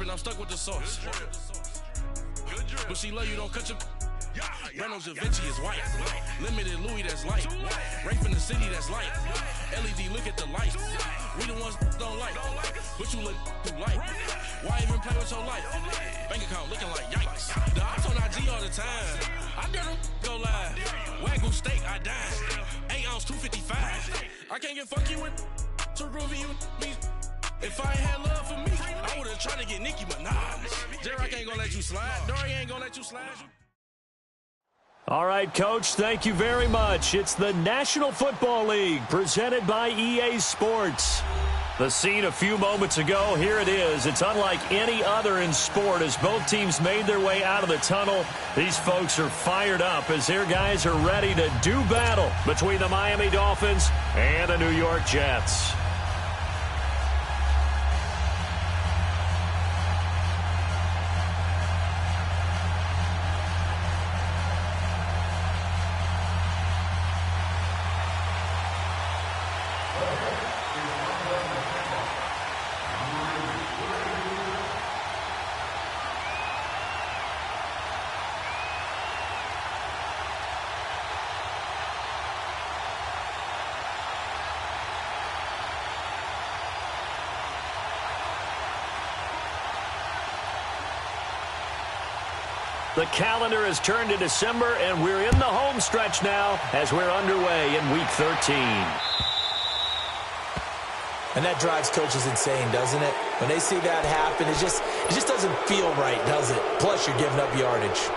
dripping, I'm stuck with the sauce. But she love you, don't cut your... Reynolds Da Vinci is white. Limited Louis, that's light. Rape in the city, that's light. LED, look at the light. We the ones don't like. But you look too light. Why even play with your life? Bank account looking like yikes. The ops on IG all the time. I dare them go live. Wagyu steak, I died. 8 ounce, 255. I can't get fuck you with too groovy you me. If I ain't had love for me, I would've tried to get Nicki Minaj. J-Rock ain't gonna let you slide. Dory ain't gonna let you slide. All right, Coach, thank you very much. It's the National Football League presented by EA Sports. The scene a few moments ago, here it is. It's unlike any other in sport as both teams made their way out of the tunnel. These folks are fired up as their guys are ready to do battle between the Miami Dolphins and the New York Jets. The calendar has turned to December, and we're in the home stretch now as we're underway in Week 13. And that drives coaches insane, doesn't it? When they see that happen, it just doesn't feel right, does it? Plus, you're giving up yardage.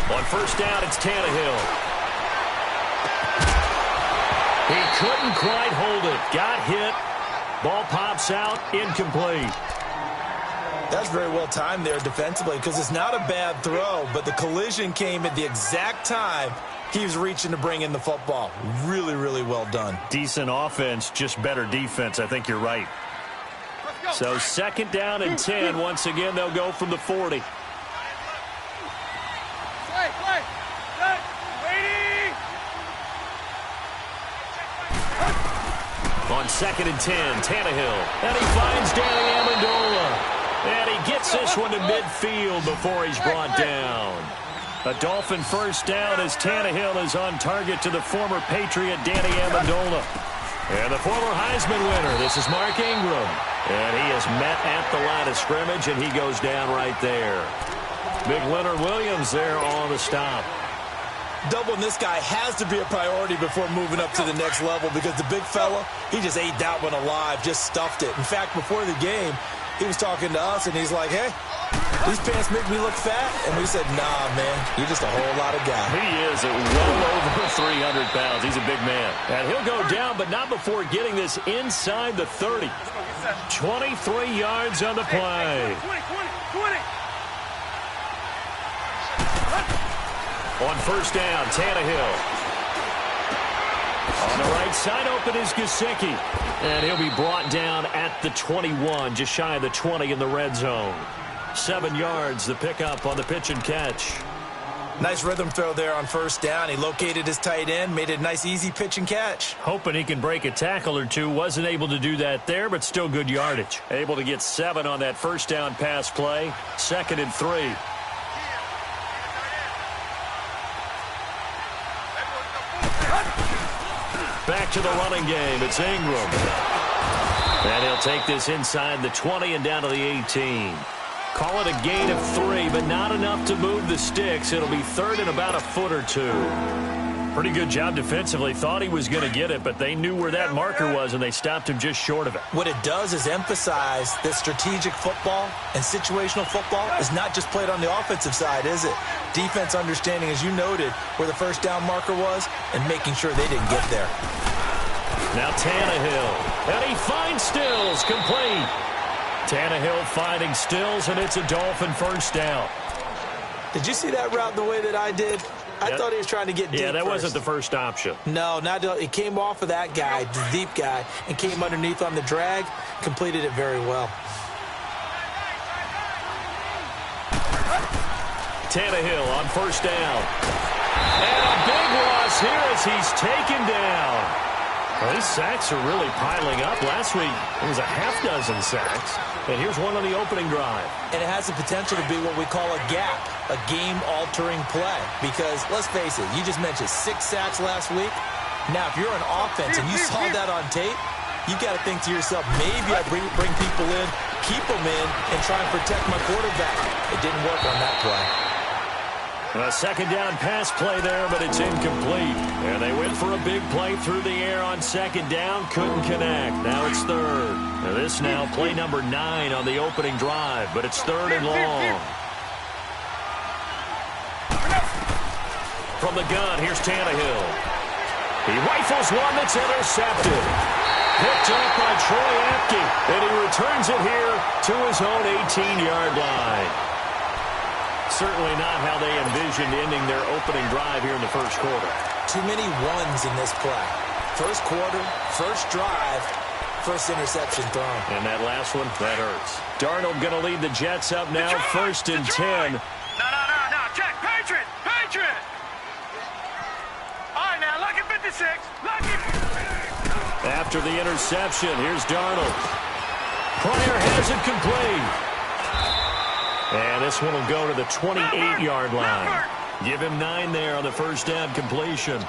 On first down, it's Tannehill. He couldn't quite hold it. Got hit. Ball pops out. Incomplete. That's very well timed there defensively because it's not a bad throw, but the collision came at the exact time he was reaching to bring in the football. Really, really well done. Decent offense, just better defense. I think you're right. So second down and 10. Once again, they'll go from the 40. On second and 10, Tannehill. And he finds Danny Amendola. And he gets this one to midfield before he's brought down. A Dolphin first down as Tannehill is on target to the former Patriot Danny Amendola. And the former Heisman winner, this is Mark Ingram. And he is met at the line of scrimmage, and he goes down right there. Big Leonard Williams there on the stop. Doubling this guy has to be a priority before moving up to the next level because the big fella, he just ate that one alive, just stuffed it. In fact, before the game, he was talking to us, and he's like, hey, these pants make me look fat. And we said, nah, man, you're just a whole lot of guy. He is at well over 300 pounds. He's a big man. And he'll go down, but not before getting this inside the 30. 23 yards on the play. 20. On first down, Tannehill. On the right side, open is Gesicki. And he'll be brought down at the 21, just shy of the 20 in the red zone. 7 yards, the pickup on the pitch and catch. Nice rhythm throw there on first down. He located his tight end, made it a nice, easy pitch and catch. Hoping he can break a tackle or two. Wasn't able to do that there, but still good yardage. Able to get 7 on that first down pass play. 2nd and 3. Back to the running game. It's Ingram. And he'll take this inside the 20 and down to the 18. Call it a gain of 3, but not enough to move the sticks. It'll be 3rd and about a foot or 2. Pretty good job defensively. Thought he was going to get it, but they knew where that marker was, and they stopped him just short of it. What it does is emphasize that strategic football and situational football is not just played on the offensive side, is it? Defense understanding, as you noted, where the first down marker was and making sure they didn't get there. Now Tannehill, and he finds Stills, complete. Tannehill finding Stills, and it's a Dolphin first down. Did you see that route the way that I did? I thought he was trying to get deep. Yeah, that wasn't the first option. No, it came off of that guy, the deep guy, and came underneath on the drag, completed it very well. Tannehill on first down. And a big loss here as he's taken down. Well, these sacks are really piling up. Last week, it was a half dozen sacks. And here's one on the opening drive. And it has the potential to be what we call a gap, a game-altering play. Because, let's face it, you just mentioned 6 sacks last week. Now, if you're an offense and you saw that on tape, you got to think to yourself, maybe I bring people in, keep them in, and try and protect my quarterback. It didn't work on that play. A second down pass play there, but it's incomplete. And they went for a big play through the air on second down. Couldn't connect. Now it's third. Now this now play number 9 on the opening drive, but it's third and long. From the gun, here's Tannehill. He rifles one that's intercepted. Picked up by Troy Apke, and he returns it here to his own 18-yard line. Certainly not how they envisioned ending their opening drive here in the first quarter. Too many ones in this play. First quarter, first drive, first interception thrown. And that last one, that hurts. Darnold going to lead the Jets up now, first and 10. No. Check. Patriot. All right, now, lucky 56. Lucky. After the interception, here's Darnold. Pryor has it complete. And this one will go to the 28-yard line. Give him 9 there on the first down completion.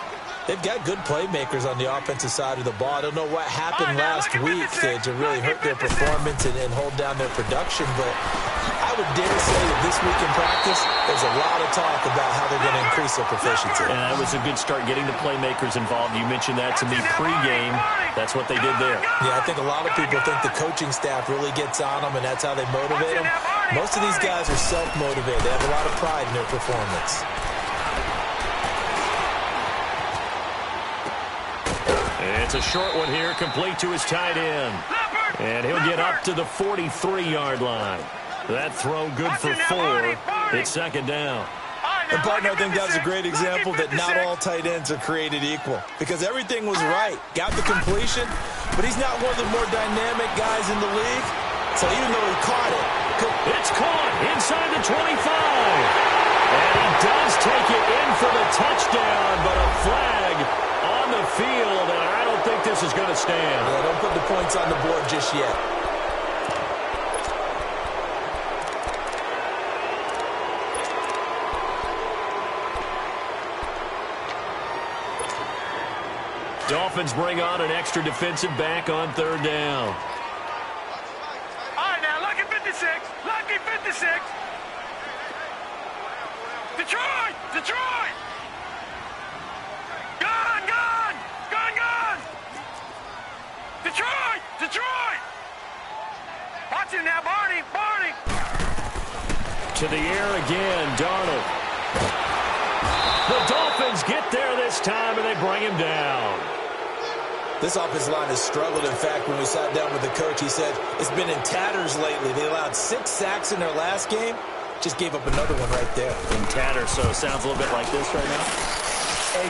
They've got good playmakers on the offensive side of the ball. I don't know what happened last week to really hurt their performance and hold down their production, but I would dare say that this week in practice, there's a lot of talk about how they're going to increase their proficiency. And that was a good start getting the playmakers involved. You mentioned that to me pregame. That's what they did there. Yeah, I think a lot of people think the coaching staff really gets on them, and that's how they motivate them. Most of these guys are self-motivated. They have a lot of pride in their performance. It's a short one here, complete to his tight end. And he'll get up to the 43-yard line. That throw good for 4. It's second down. And, partner, I think that's a great example that not all tight ends are created equal. Because everything was right. Got the completion, but he's not one of the more dynamic guys in the league. So even though he caught it. It's caught inside the 25. And he does take it in for the touchdown, but a flag on the field, and I don't think this is going to stand. Yeah, don't put the points on the board just yet. Dolphins bring on an extra defensive back on third down. All right, now, lucky 56. Lucky 56. Detroit. Gun. Detroit. Watch it now, Barney. To the air again, Darnold. The Dolphins get there this time, and they bring him down. This offensive line has struggled. In fact, when we sat down with the coach, he said it's been in tatters lately. They allowed 6 sacks in their last game. Just gave up another one right there. In tatters, so it sounds a little bit like this right now.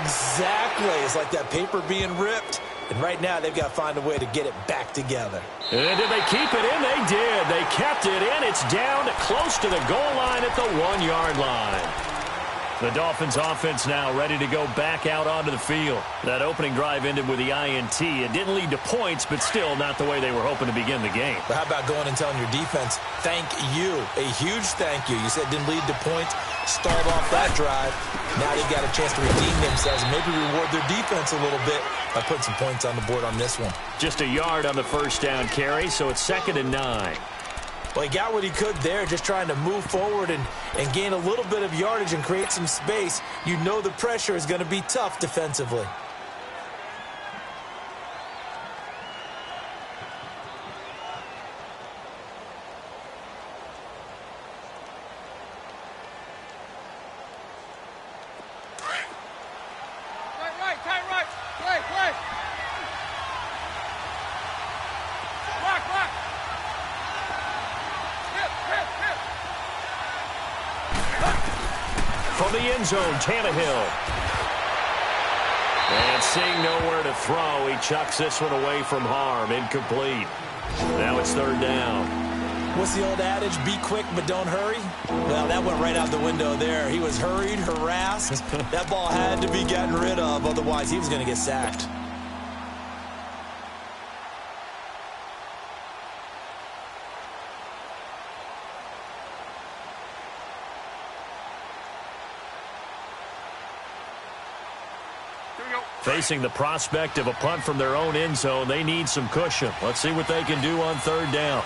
Exactly. It's like that paper being ripped. And right now, they've got to find a way to get it back together. And did they keep it in? They did. They kept it in. It's down close to the goal line at the 1-yard line. The Dolphins offense now ready to go back out onto the field. That opening drive ended with the INT. It didn't lead to points, but still not the way they were hoping to begin the game. But how about going and telling your defense, thank you, a huge thank you. You said it didn't lead to points, stalled off that drive. Now they've got a chance to redeem themselves and maybe reward their defense a little bit by putting some points on the board on this one. Just a yard on the first down carry, so it's 2nd and 9. Well, he got what he could there, just trying to move forward and gain a little bit of yardage and create some space. You know the pressure is going to be tough defensively. From from the end zone, Tannehill. And seeing nowhere to throw, he chucks this one away from harm. Incomplete. Now it's third down. What's the old adage? Be quick, but don't hurry? Well, that went right out the window there. He was hurried, harassed. That ball had to be gotten rid of, otherwise he was going to get sacked. Facing the prospect of a punt from their own end zone, they need some cushion. Let's see what they can do on third down.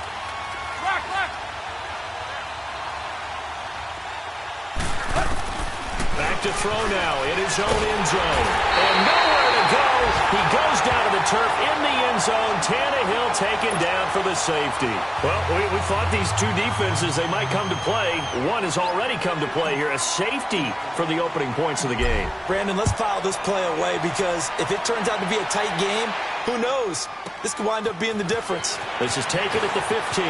Back to throw now in his own end zone. And nowhere to go. He goes down to the turf in the end zone. Tannehill taken down for the safety. Well, we thought these two defenses, they might come to play. One has already come to play here. A safety for the opening points of the game. Brandon, let's file this play away because if it turns out to be a tight game, who knows? This could wind up being the difference. This is taken at the 15.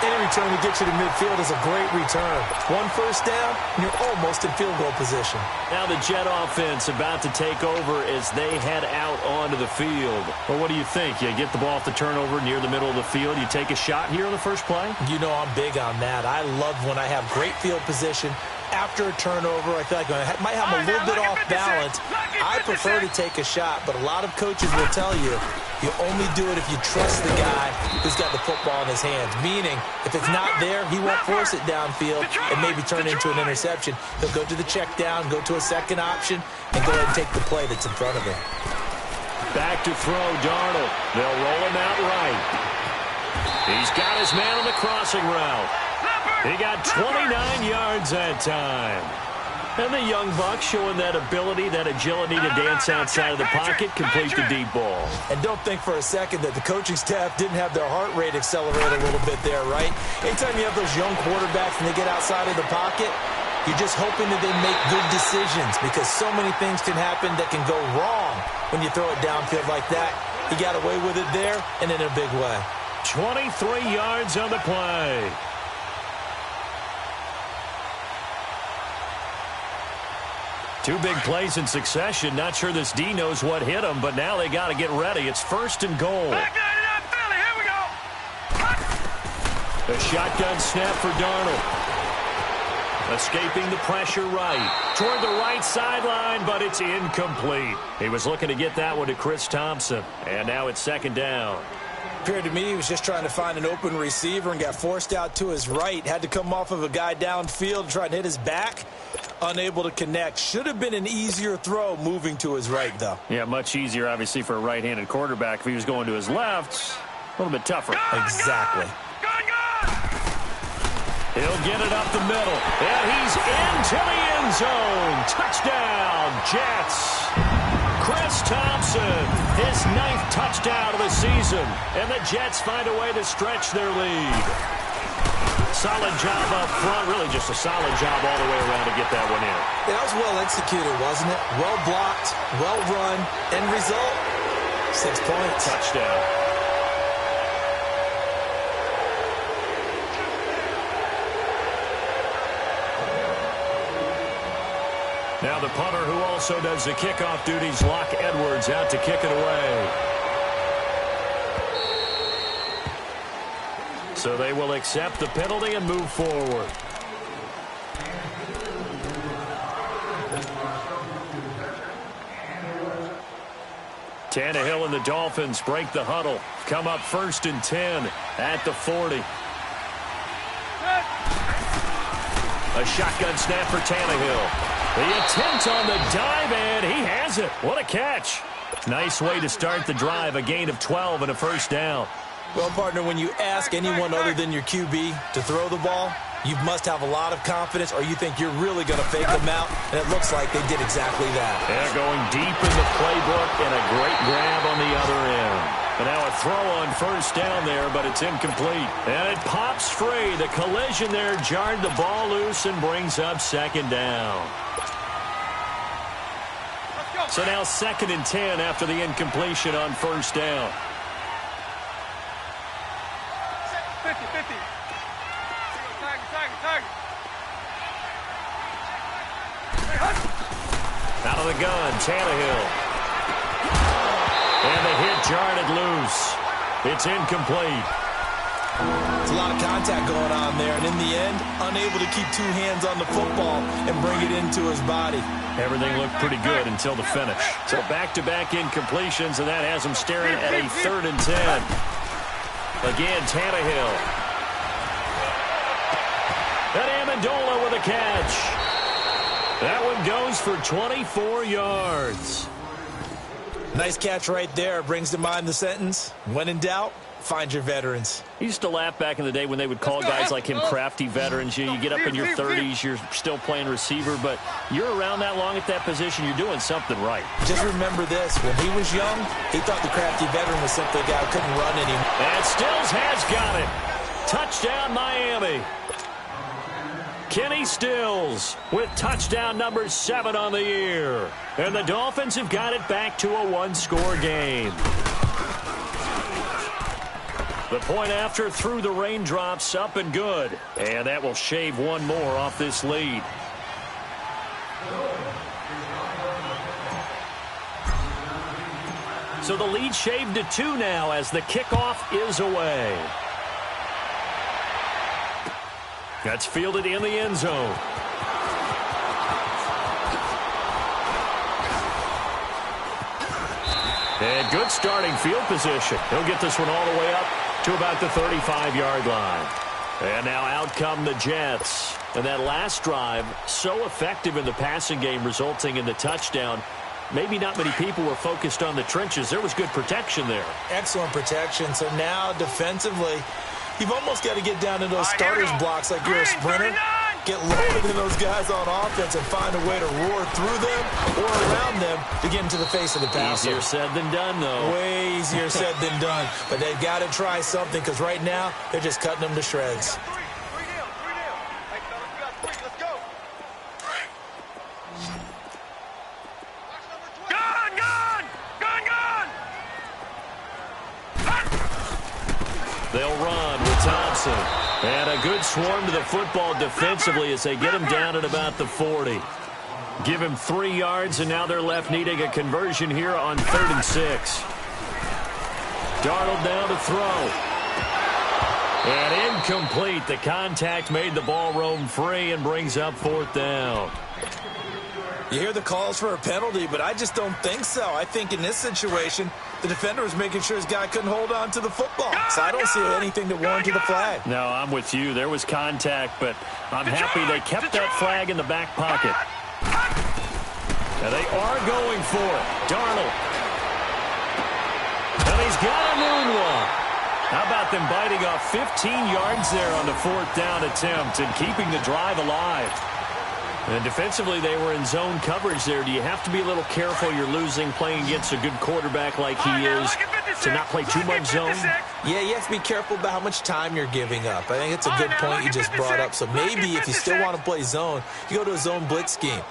Any return to get you to midfield is a great return. One first down, and you're almost in field goal position. Now the Jet offense about to take over as they head out onto the field. Well, what do you think? You get the ball off the turnover near the middle of the field. You take a shot here on the first play? You know I'm big on that. I love when I have great field position. After a turnover, I feel like I might have a little bit off balance. I prefer to take a shot, but a lot of coaches will tell you, you only do it if you trust the guy who's got the football in his hands. Meaning, if it's not there, he won't force it downfield and maybe turn it into an interception. He'll go to the check down, go to a second option, and go ahead and take the play that's in front of him. Back to throw, Darnold. They'll roll him out right. He's got his man on the crossing route. He got 29 yards that time. And the young buck showing that ability, that agility to dance outside of the pocket, complete the deep ball. And don't think for a second that the coaching staff didn't have their heart rate accelerate a little bit there, right? Anytime you have those young quarterbacks and they get outside of the pocket, you're just hoping that they make good decisions because so many things can happen that can go wrong when you throw it downfield like that. He got away with it there and in a big way. 23 yards on the play. Two big plays in succession. Not sure this D knows what hit him, but now they got to get ready. It's first and goal. Back it up, Philly. Here we go. A shotgun snap for Darnold. Escaping the pressure right. Toward the right sideline, but it's incomplete. He was looking to get that one to Chris Thompson. And now it's second down. Appeared to me he was just trying to find an open receiver and got forced out to his right. Had to come off of a guy downfield and try and hit his back. Unable to connect. Should have been an easier throw moving to his right, though. Yeah, much easier, obviously, for a right-handed quarterback. If he was going to his left, a little bit tougher. Exactly. He'll get it up the middle. And he's into the end zone. Touchdown, Jets. Chris Thompson, his 9th touchdown of the season. And the Jets find a way to stretch their lead. Solid job up front. Really just a solid job all the way around to get that one in. That was well executed, wasn't it? Well blocked, well run. End result, 6 points. Touchdown. Now the punter who also does the kickoff duties, Locke Edwards, out to kick it away. So they will accept the penalty and move forward. Tannehill and the Dolphins break the huddle. Come up first and 10 at the 40. A shotgun snap for Tannehill. The attempt on the dive, and he has it. What a catch. Nice way to start the drive. A gain of 12 and a first down. Well, partner, when you ask anyone other than your QB to throw the ball, you must have a lot of confidence or you think you're really going to fake them out, and it looks like they did exactly that. They're going deep in the playbook and a great grab on the other end. And now a throw on first down there, but it's incomplete. And it pops free. The collision there jarred the ball loose and brings up second down. So now 2nd and 10 after the incompletion on first down. 50-50. Tag. shotgun. Tannehill. And the hit jarred it loose. It's incomplete. It's a lot of contact going on there, and in the end, unable to keep two hands on the football and bring it into his body. Everything looked pretty good until the finish. So back-to-back incompletions, and that has him staring at a 3rd and 10. Again, Tannehill. And Amendola with a catch. That one goes for 24 yards. Nice catch right there. Brings to mind the sentence, when in doubt, find your veterans. I used to laugh back in the day when they would call guys like him crafty veterans. You get up in your 30s, you're still playing receiver, but you're around that long at that position, you're doing something right. Just remember this, when he was young, he thought the crafty veteran was simply a guy who couldn't run anymore. And Stills has got it. Touchdown, Miami. Kenny Stills with touchdown number 7 on the year. And the Dolphins have got it back to a 1-score game. The point after through the raindrops, up and good. And that will shave one more off this lead. So the lead shaved to 2 now as the kickoff is away. That's fielded in the end zone. And good starting field position. He'll get this one all the way up to about the 35-yard line. And now out come the Jets. And that last drive, so effective in the passing game, resulting in the touchdown. Maybe not many people were focused on the trenches. There was good protection there. Excellent protection. So now defensively, you've almost got to get down to those starters blocks like you're a sprinter. Get lower than those guys on offense and find a way to roar through them or around them to get into the face of the passer. Easier said than done, though. Way easier said than done. But they've got to try something because right now they're just cutting them to shreds. They'll run with Thompson. And a good swarm to the football defensively as they get him down at about the 40. Give him 3 yards, and now they're left needing a conversion here on 3rd and 6. Darnold down to throw. And incomplete. The contact made the ball roam free and brings up 4th down. You hear the calls for a penalty, but I just don't think so. I think in this situation, the defender was making sure his guy couldn't hold on to the football. So I don't see anything that warranted the flag. No, I'm with you. There was contact, but I'm happy they kept that flag in the back pocket. And they are going for it. Darnold. And he's got a noon one. How about them biting off 15 yards there on the 4th down attempt and keeping the drive alive? And defensively, they were in zone coverage there. Do you have to be a little careful you're losing playing against a good quarterback like he is to not play too much zone? Yeah, you have to be careful about how much time you're giving up. I think it's a good point you just brought up. So maybe if you still want to play zone, you go to a zone blitz scheme.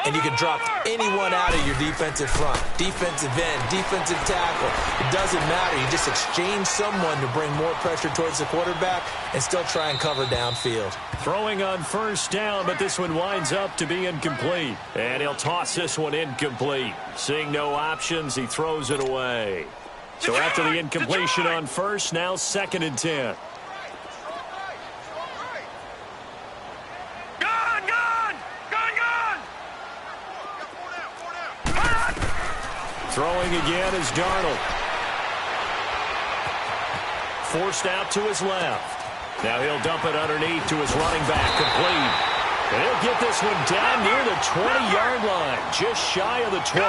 And you can drop anyone out of your defensive front. Defensive end, defensive tackle. It doesn't matter. You just exchange someone to bring more pressure towards the quarterback and still try and cover downfield. Throwing on 1st down, but this one winds up to be incomplete. And he'll toss this one incomplete. Seeing no options, he throws it away. So after the incompletion on 1st, now 2nd and 10. Throwing again is Darnold. Forced out to his left. Now he'll dump it underneath to his running back, complete. And he'll get this one down near the 20-yard line, just shy of the 20.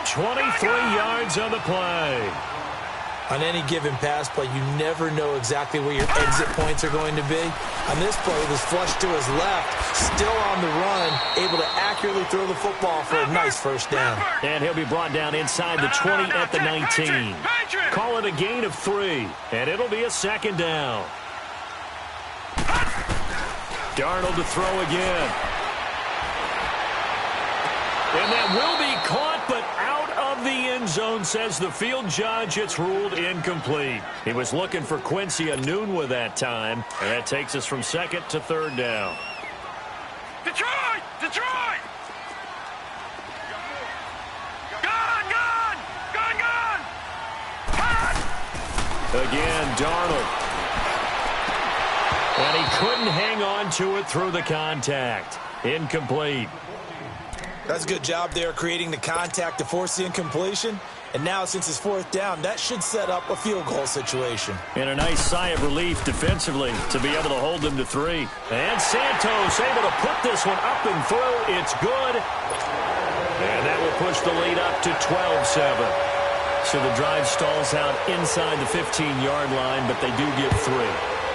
23 yards on the play. On any given pass play, you never know exactly where your exit points are going to be. On this play, it was flushed to his left, still on the run, able to accurately throw the football for a nice 1st down. And he'll be brought down inside the 20 at the 19. Call it a gain of 3, and it'll be a 2nd down. Darnold to throw again. And that will be caught, but out of the end zone, says the field judge. It's ruled incomplete. He was looking for Quincy Enunwa that time, and that takes us from 2nd to 3rd down. Detroit! Detroit! Again, Darnold. And he couldn't hang on to it through the contact. Incomplete. That's a good job there creating the contact to force the incompletion. And now, since it's fourth down, that should set up a field goal situation. And a nice sigh of relief defensively to be able to hold them to 3. And Santos able to put this one up and through. It's good. And that will push the lead up to 12-7. So the drive stalls out inside the 15-yard line, but they do get 3.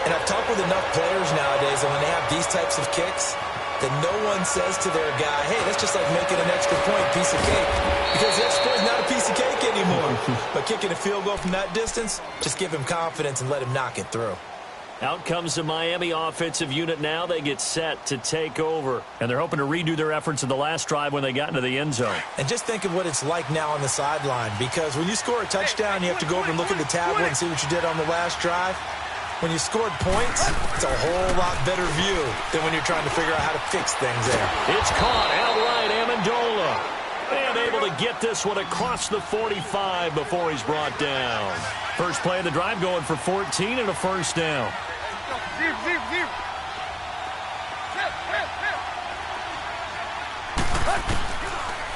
And I've talked with enough players nowadays that when they have these types of kicks, that no one says to their guy, hey, that's just like making an extra point, piece of cake. Because the extra point is not a piece of cake anymore. But kicking a field goal from that distance, just give him confidence and let him knock it through. Out comes the Miami offensive unit now. They get set to take over. And they're hoping to redo their efforts in the last drive when they got into the end zone. And just think of what it's like now on the sideline. Because when you score a touchdown, you have to go over and look at the tablet and see what you did on the last drive. When you scored points, it's a whole lot better view than when you're trying to figure out how to fix things there. It's caught outright, Amendola. And able to get this one across the 45 before he's brought down. First play of the drive going for 14 and a first down.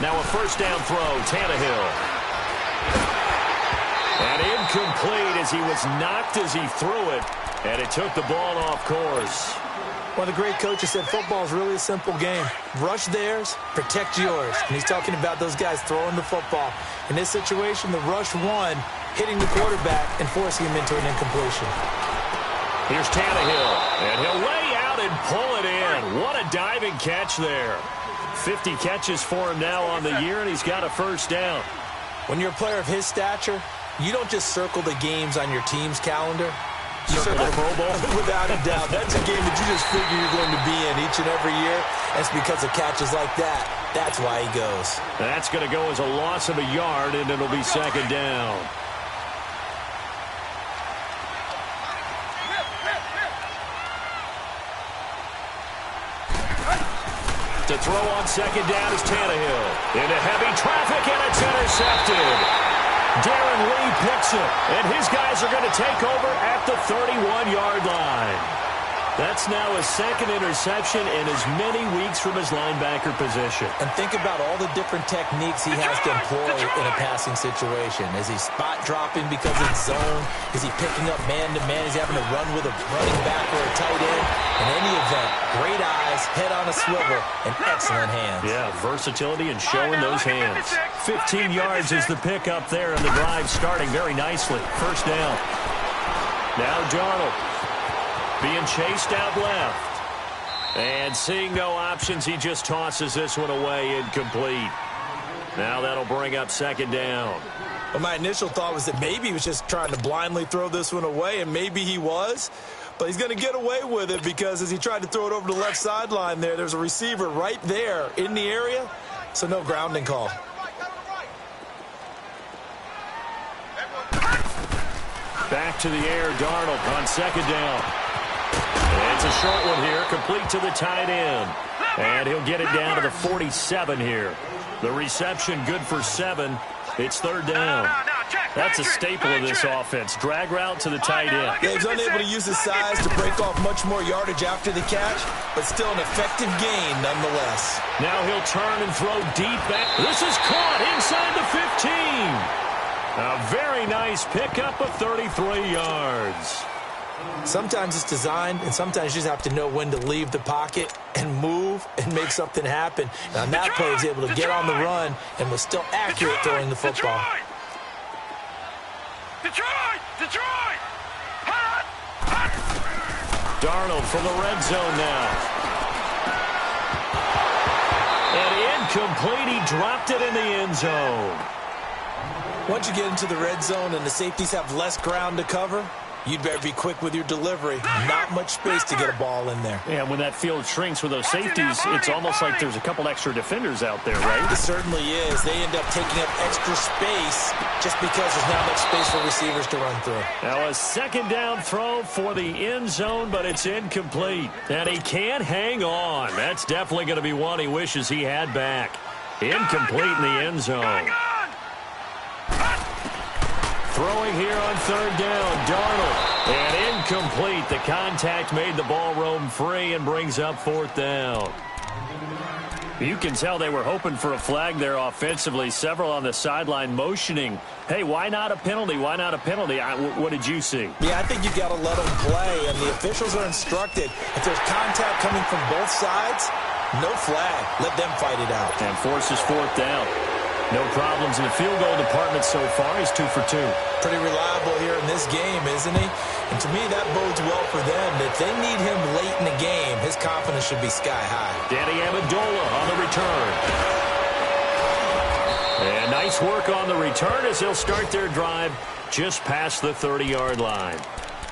Now a first down throw, Tannehill. And incomplete as he was knocked as he threw it. And it took the ball off course. One of the great coaches said football is really a simple game. Rush theirs, protect yours. And he's talking about those guys throwing the football. In this situation, the rush one, hitting the quarterback and forcing him into an incompletion. Here's Tannehill. And he'll lay out and pull it in. What a diving catch there. 50 catches for him now on the year, and he's got a first down. When you're a player of his stature, you don't just circle the games on your team's calendar. You circle the Pro Bowl. Without a doubt. That's a game that you just figure you're going to be in each and every year. That's because of catches like that. That's why he goes. That's going to go as a loss of a yard, and it'll be second down. To throw on second down is Tannehill. Into heavy traffic, and it's intercepted. Darren Lee picks it, and his guys are going to take over at the 31-yard line. That's now his second interception in as many weeks from his linebacker position. And think about all the different techniques he has to employ in a passing situation. Is he spot dropping because it's zone? Is he picking up man-to-man? Is he having to run with a running back or a tight end? In any event, great eyes, head on a swivel, and excellent hands. Yeah, versatility and showing those hands. 15 yards is the pickup there, and the drive starting very nicely. First down. Now Darnold. Being chased out left. And seeing no options, he just tosses this one away, incomplete. Now that'll bring up second down. Well, my initial thought was that maybe he was just trying to blindly throw this one away, and maybe he was. But he's going to get away with it because as he tried to throw it over the left sideline there's a receiver right there in the area, so no grounding call. Back to the air, Darnold on second down. And it's a short one here, complete to the tight end. And he'll get it down to the 47 here. The reception good for 7. It's third down. That's a staple of this offense. Drag route to the tight end. Yeah, he's unable to use his size to break off much more yardage after the catch, but still an effective gain nonetheless. Now he'll turn and throw deep back. This is caught inside the 15. A very nice pickup of 33 yards. Sometimes it's designed, and sometimes you just have to know when to leave the pocket and move and make something happen. And on that play, he was able to get on the run and was still accurate throwing the football. Detroit! Darnold from the red zone now. And incomplete. He dropped it in the end zone. Once you get into the red zone and the safeties have less ground to cover, you'd better be quick with your delivery. Not much space to get a ball in there. Yeah, when that field shrinks with those safeties, it's almost like there's a couple extra defenders out there, right? It certainly is. They end up taking up extra space just because there's not much space for receivers to run through. Now a second down throw for the end zone, but it's incomplete. And he can't hang on. That's definitely going to be one he wishes he had back. Incomplete in the end zone. Throwing here on third down, Darnold. And incomplete. The contact made the ball roam free and brings up fourth down. You can tell they were hoping for a flag there offensively. Several on the sideline motioning, hey, why not a penalty? Why not a penalty? What did you see? Yeah, I think you got to let them play, and the officials are instructed. If there's contact coming from both sides, no flag. Let them fight it out. And forces fourth down. No problems in the field goal department so far. He's 2 for 2. Pretty reliable here in this game, isn't he? And to me, that bodes well for them. If they need him late in the game, his confidence should be sky high. Danny Amendola on the return. And nice work on the return as they'll start their drive just past the 30-yard line.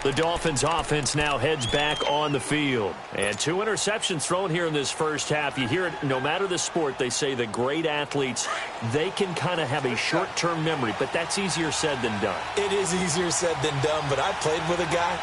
The Dolphins offense now heads back on the field. And 2 interceptions thrown here in this first half. You hear it, no matter the sport, they say the great athletes, they can kind of have a short-term memory, but that's easier said than done. It is easier said than done, but I played with a guy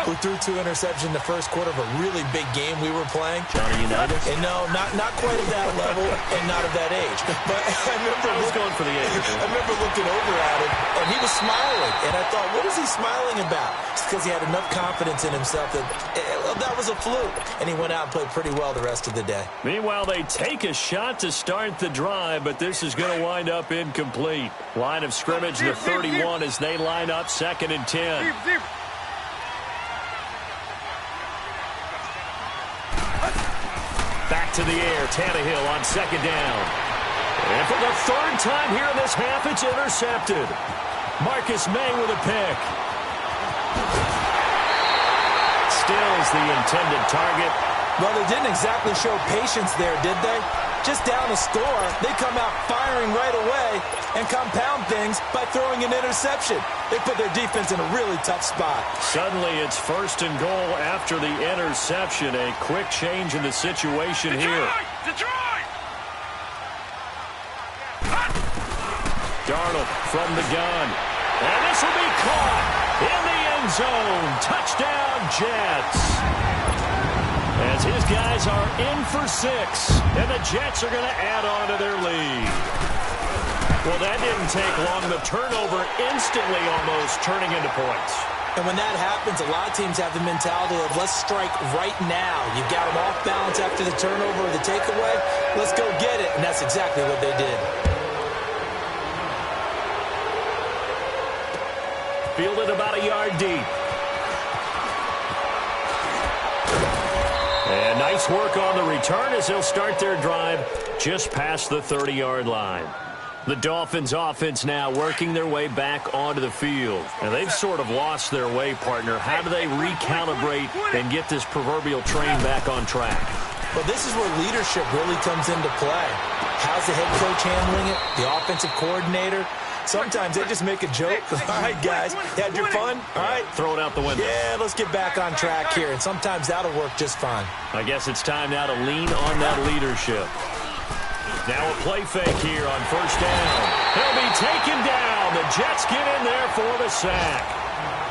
who threw 2 interceptions in the first quarter of a really big game we were playing. Johnny Unitas? And no, not quite at that level and not at that age. But I was going for the age. I remember looking over at him, and he was smiling. And I thought, what is he smiling about? It's because he had enough confidence in himself that that was a fluke. And he went out and played pretty well the rest of the day. Meanwhile, they take a shot to start the drive, but this is going to wind up incomplete. Line of scrimmage, the 31 as they line up 2nd and 10. Back to the air, Tannehill on 2nd down. And for the 3rd time here in this half, it's intercepted. Marcus May with a pick. Stills the intended target. Well, they didn't exactly show patience there, did they? Just down a score, they come out firing right away and compound things by throwing an interception. They put their defense in a really tough spot. Suddenly, it's 1st and goal after the interception. A quick change in the situation here. Detroit! Darnold from the gun. And this will be caught in the end zone. Touchdown, Jets. As his guys are in for 6, and the Jets are going to add on to their lead. Well, that didn't take long. The turnover instantly almost turning into points. And when that happens, a lot of teams have the mentality of let's strike right now. You've got them off balance after the turnover or the takeaway. Let's go get it. And that's exactly what they did. Fielded about a yard deep. And nice work on the return as they'll start their drive just past the 30-yard line. The Dolphins offense now working their way back onto the field. And they've sort of lost their way, partner. How do they recalibrate and get this proverbial train back on track? Well, this is where leadership really comes into play. How's the head coach handling it? The offensive coordinator? Sometimes they just make a joke. All right, guys, had your fun? All right. Throw it out the window. Yeah, let's get back on track here. And sometimes that'll work just fine. I guess it's time now to lean on that leadership. Now a play fake here on 1st down. He'll be taken down. The Jets get in there for the sack.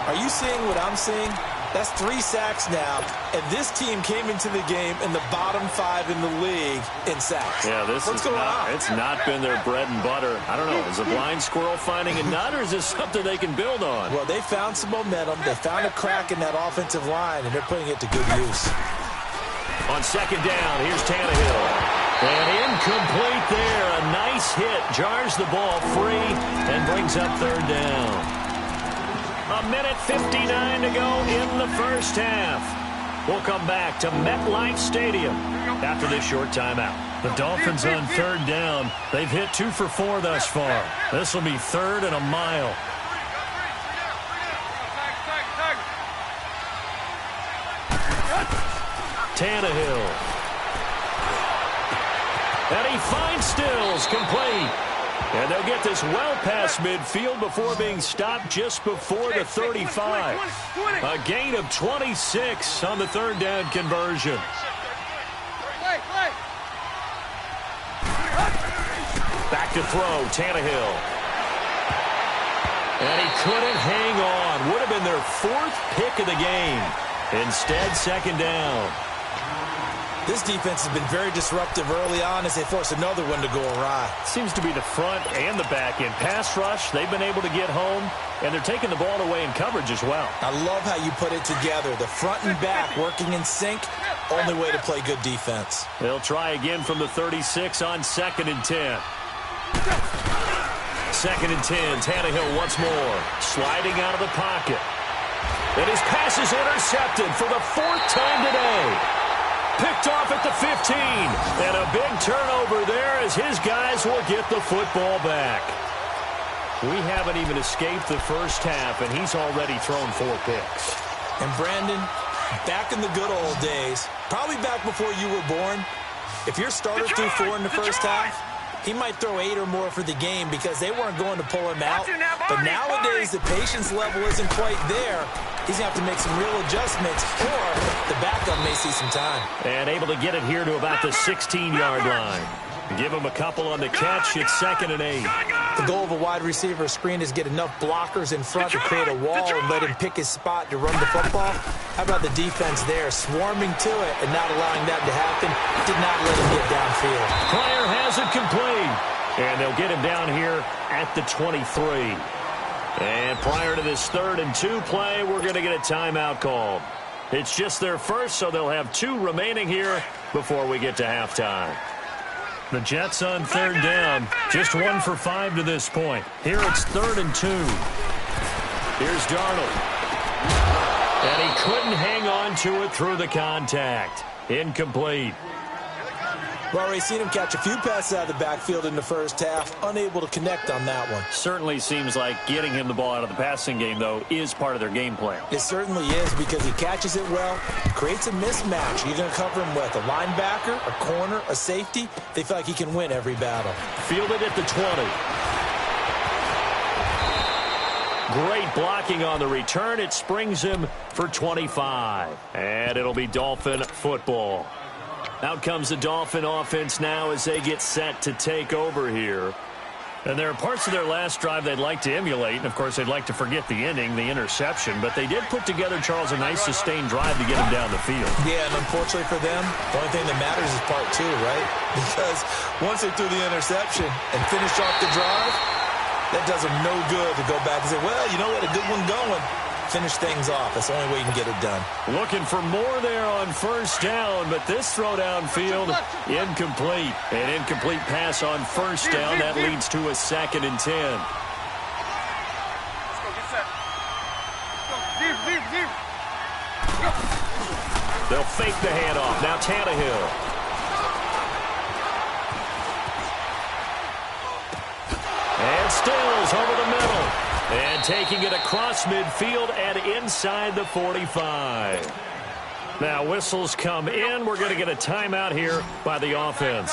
Are you seeing what I'm seeing? That's 3 sacks now, and this team came into the game in the bottom 5 in the league in sacks. Yeah, what's going on? It's not been their bread and butter. I don't know. Is a blind squirrel finding a nut, or is this something they can build on? Well, they found some momentum. They found a crack in that offensive line, and they're putting it to good use. On 2nd down, here's Tannehill. And incomplete there. A nice hit. Jars the ball free and brings up 3rd down. A minute 59 to go in the first half. We'll come back to MetLife Stadium after this short timeout. The Dolphins on 3rd down. They've hit 2 for 4 thus far. This will be 3rd and a mile. Tannehill. And he finds Stills complete. And they'll get this well past midfield before being stopped just before the 35. A gain of 26 on the 3rd down conversion. Back to throw, Tannehill. And he couldn't hang on. Would have been their 4th pick of the game. Instead, 2nd down. This defense has been very disruptive early on as they force another one to go awry. Seems to be the front and the back end. Pass rush, they've been able to get home, and they're taking the ball away in coverage as well. I love how you put it together. The front and back working in sync, only way to play good defense. They'll try again from the 36 on 2nd and 10. 2nd and 10, Tannehill once more, sliding out of the pocket. And his pass is intercepted for the 4th time today. Picked off at the 15. And a big turnover there as his guys will get the football back. We haven't even escaped the first half, and he's already thrown 4 picks. And Brandon, back in the good old days, probably back before you were born, if your starter threw 4 in the first half, he might throw 8 or more for the game because they weren't going to pull him out. But nowadays, the patience level isn't quite there. He's going to have to make some real adjustments, or the backup may see some time. And able to get it here to about the 16-yard line. Give him a couple on the catch. It's 2nd and 8. The goal of a wide receiver screen is get enough blockers in front to create a wall and let him pick his spot to run the football. How about the defense there, swarming to it and not allowing that to happen? Did not let him get downfield. Pryor has it complete. And they'll get him down here at the 23. And prior to this 3rd and 2 play, we're going to get a timeout called. It's just their first, so they'll have 2 remaining here before we get to halftime. The Jets on 3rd down, just 1 for 5 to this point. Here it's 3rd and 2. Here's Darnold. And he couldn't hang on to it through the contact. Incomplete. We've already seen him catch a few passes out of the backfield in the first half, unable to connect on that one. Certainly seems like getting him the ball out of the passing game, though, is part of their game plan. It certainly is because he catches it well, creates a mismatch. You're going to cover him with a linebacker, a corner, a safety. They feel like he can win every battle. Fielded at the 20. Great blocking on the return. It springs him for 25. And it'll be Dolphin football. Out comes the Dolphin offense now as they get set to take over here. And there are parts of their last drive they'd like to emulate. And, of course, they'd like to forget the ending, the interception. But they did put together, Charles, a nice sustained drive to get him down the field. Yeah, and unfortunately for them, the only thing that matters is part 2, right? Because once they threw the interception and finished off the drive, that does them no good to go back and say, well, you know what, a good one going. Finish things off. That's the only way you can get it done. Looking for more there on 1st down, but this throw downfield, incomplete. An incomplete pass on 1st down. That leads to a 2nd and 10. Let's go, get set. Go. They'll fake the handoff. Now Tannehill. And Stills over the middle. And taking it across midfield and inside the 45. Now whistles come in. We're going to get a timeout here by the offense.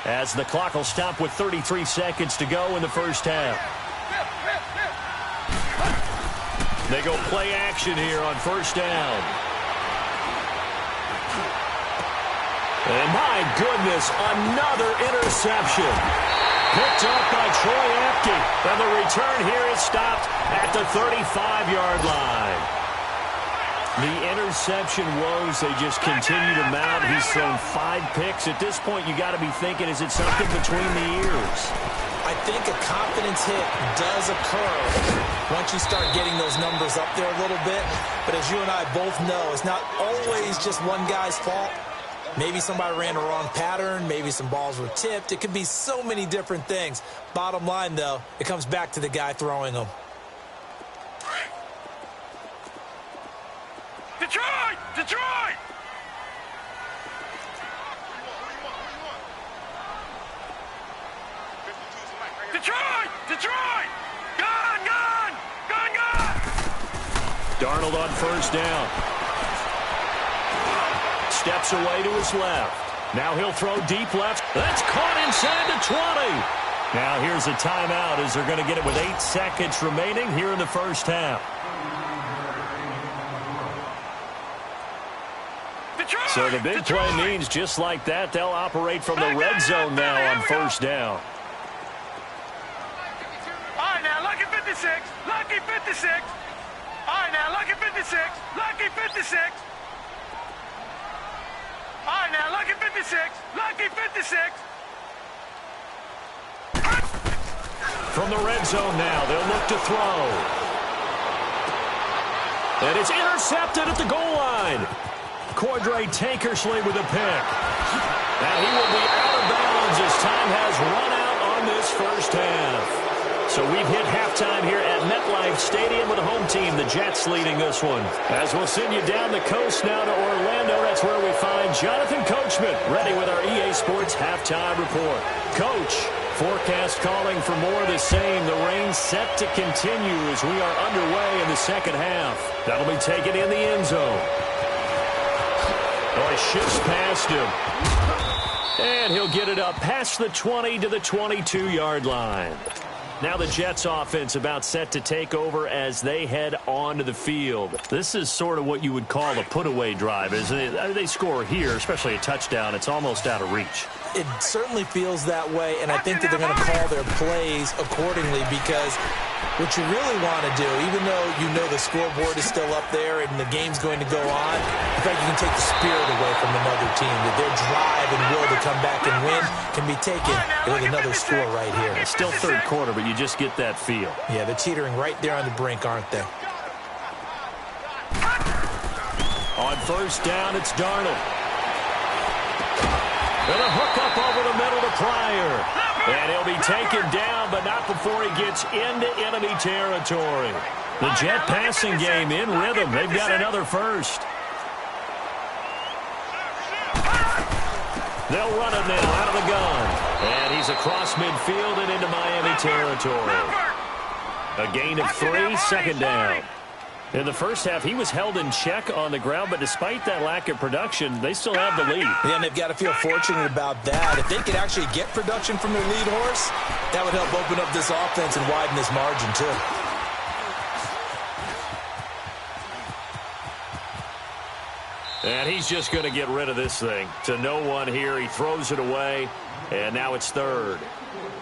As the clock will stop with 33 seconds to go in the first half. They go play action here on 1st down. And my goodness, another interception. Picked up by Troy Apke. And the return here is stopped at the 35-yard line. The interception woes, they just continue to mount. He's thrown 5 picks. At this point, you got to be thinking, is it something between the ears? I think a confidence hit does occur once you start getting those numbers up there a little bit. But as you and I both know, it's not always just one guy's fault. Maybe somebody ran a wrong pattern. Maybe some balls were tipped. It could be so many different things. Bottom line, though, it comes back to the guy throwing them. Detroit! Detroit! Detroit! Detroit! Gun! Gun! Gun! Gun! Darnold on 1st down. Steps away to his left. Now he'll throw deep left. That's caught inside the 20. Now here's a timeout as they're going to get it with 8 seconds remaining here in the first half. Detroit! So the big play means just like that, they'll operate from the red zone now on 1st down. All right, now, lucky 56. Lucky 56. All right, now, lucky 56. Lucky 56. All right, now, lucky 56. Lucky 56. From the red zone now, they'll look to throw. And it's intercepted at the goal line. Cordray Tankersley with a pick. And he will be out of bounds as time has run out on this first half. So we've hit halftime here at MetLife Stadium with the home team, the Jets, leading this one. As we'll send you down the coast now to Orlando, that's where we find Jonathan Coachman, ready with our EA Sports halftime report. Coach, forecast calling for more of the same. The rain set to continue as we are underway in the second half. That'll be taken in the end zone. Oh, he shifts past him. And he'll get it up past the 20 to the 22-yard line. Now the Jets offense about set to take over as they head onto the field. This is sort of what you would call a put-away drive, isn't it? I mean, they score here, especially a touchdown. It's almost out of reach. It certainly feels that way, and I think that they're going to call their plays accordingly because what you really want to do, even though you know the scoreboard is still up there and the game's going to go on, in fact, you can take the spirit away from another team. That their drive and will to come back and win can be taken with another score right here. It's still third quarter, but you just get that feel. Yeah, they're teetering right there on the brink, aren't they? On first down, it's Darnold. And a hook up over the middle to Pryor. And he'll be taken down, but not before he gets into enemy territory. The Jet passing game in rhythm. They've got another first. They'll run it now out of the gun. And he's across midfield and into Miami territory. A gain of 3, second down. In the first half, he was held in check on the ground, but despite that lack of production, they still have the lead. Yeah, and they've got to feel fortunate about that. If they could actually get production from their lead horse, that would help open up this offense and widen this margin, too. And he's just going to get rid of this thing. To no one here, he throws it away, and now it's third.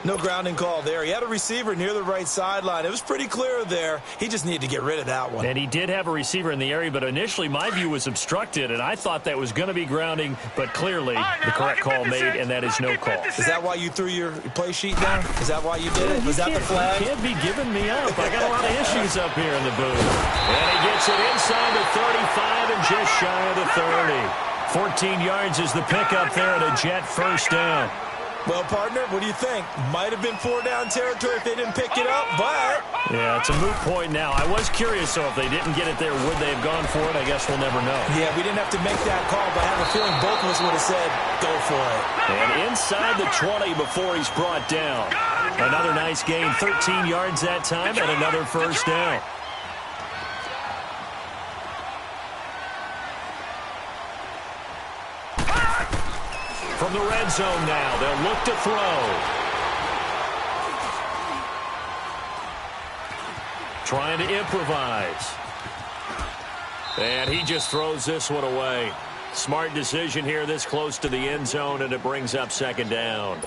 No grounding call there. He had a receiver near the right sideline. It was pretty clear there. He just needed to get rid of that one. And he did have a receiver in the area, but initially my view was obstructed, and I thought that was going to be grounding, but clearly the correct call made, and that is no call. Is that why you threw your play sheet down? Is that why you did it? Was that the flag? You can't be giving me up. I got a lot of issues up here in the booth. And he gets it inside the 35 and just shy of the 30. 14 yards is the pickup there at a Jet first down. Well, partner, what do you think? Might have been 4-down territory if they didn't pick it up, but... Yeah, it's a moot point now. I was curious, so if they didn't get it there, would they have gone for it? I guess we'll never know. Yeah, we didn't have to make that call, but I have a feeling both of us would have said, go for it. And inside the 20 before he's brought down. Another nice gain, 13 yards that time, and another first down. From the red zone now, they'll look to throw. Trying to improvise. And he just throws this one away. Smart decision here this close to the end zone, and it brings up second down.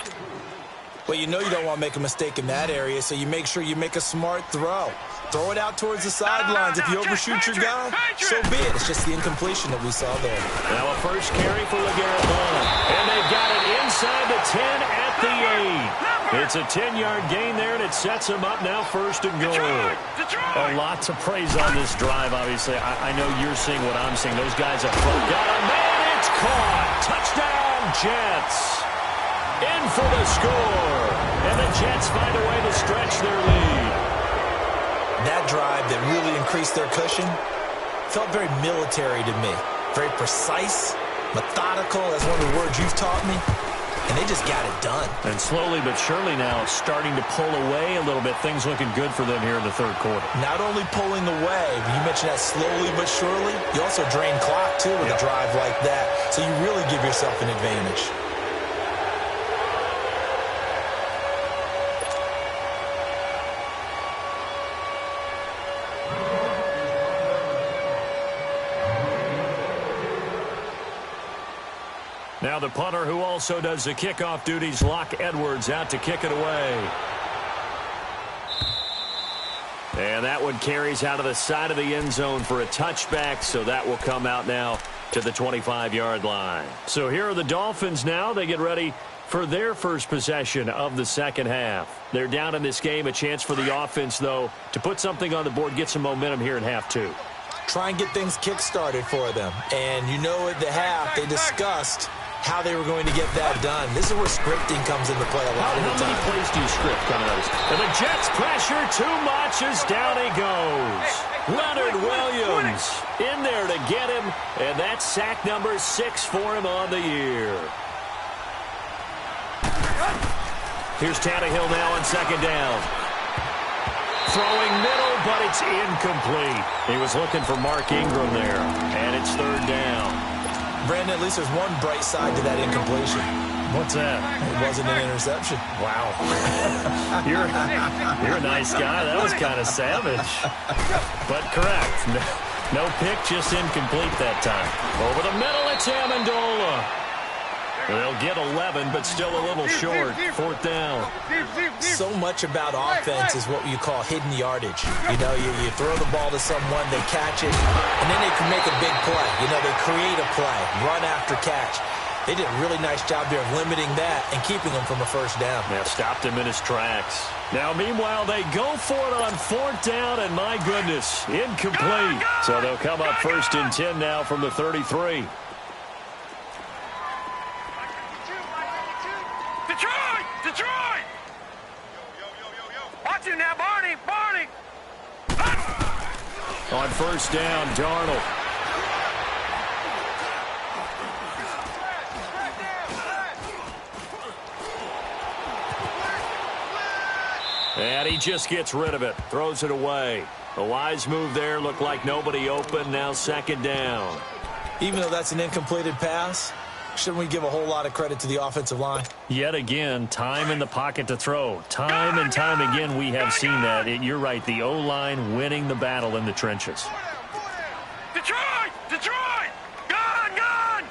Well, you know you don't want to make a mistake in that area, so you make sure you make a smart throw. Throw it out towards the sidelines. If you overshoot your guy, so be it. It's just the incompletion that we saw there. Now a first carry for LeGarrette Blount. And they've got it inside the 10 at the 8. It's a 10-yard gain there, and it sets them up now first and goal. A lot to praise on this drive, obviously. I know you're seeing what I'm seeing. Those guys up front got a man. It's caught. Touchdown, Jets. In for the score. And the Jets find a way to stretch their lead. That drive that really increased their cushion felt very military to me. Very precise, methodical, that's one of the words you've taught me. And they just got it done. And slowly but surely now starting to pull away a little bit. Things looking good for them here in the third quarter. Not only pulling away, but you mentioned that slowly but surely. You also drain clock, too, with a drive like that. So you really give yourself an advantage. Now the punter who also does the kickoff duties, Locke Edwards, out to kick it away. And that one carries out of the side of the end zone for a touchback, so that will come out now to the 25-yard line. So here are the Dolphins now. They get ready for their first possession of the second half. They're down in this game. A chance for the offense, though, to put something on the board, get some momentum here in half two. Try and get things kick-started for them. And you know at the half, they discussed how they were going to get that done. This is where scripting comes into play a lot of the time. How many plays do you script coming out? And the Jets pressure too much as down he goes. Leonard Williams in there to get him, and that's sack number 6 for him on the year. Here's Tannehill now on second down. Throwing middle, but it's incomplete. He was looking for Mark Ingram there, and it's third down. Brandon, at least there's one bright side to that incompletion. What's that? It wasn't an interception. Wow. You're a nice guy. That was kind of savage. But correct. No pick, just incomplete that time. Over the middle, it's Amendola. They'll get 11, but still a little short. Fourth down. So much about offense is what you call hidden yardage. You know, you throw the ball to someone, they catch it, and then they can make a big play. You know, they create a play, run after catch. They did a really nice job there of limiting that and keeping him from a first down. Yeah, stopped him in his tracks. Now, meanwhile, they go for it on fourth down, and my goodness, incomplete. So they'll come up first and 10 now from the 33. Detroit! Watch him now, Barney! On first down, Darnold. And he just gets rid of it, throws it away. A wise move there, looked like nobody open, now second down. Even though that's an incompleted pass, shouldn't we give a whole lot of credit to the offensive line? Yet again, time in the pocket to throw. Time and time again, we have seen that. You're right, the O-line winning the battle in the trenches. Detroit! Gone!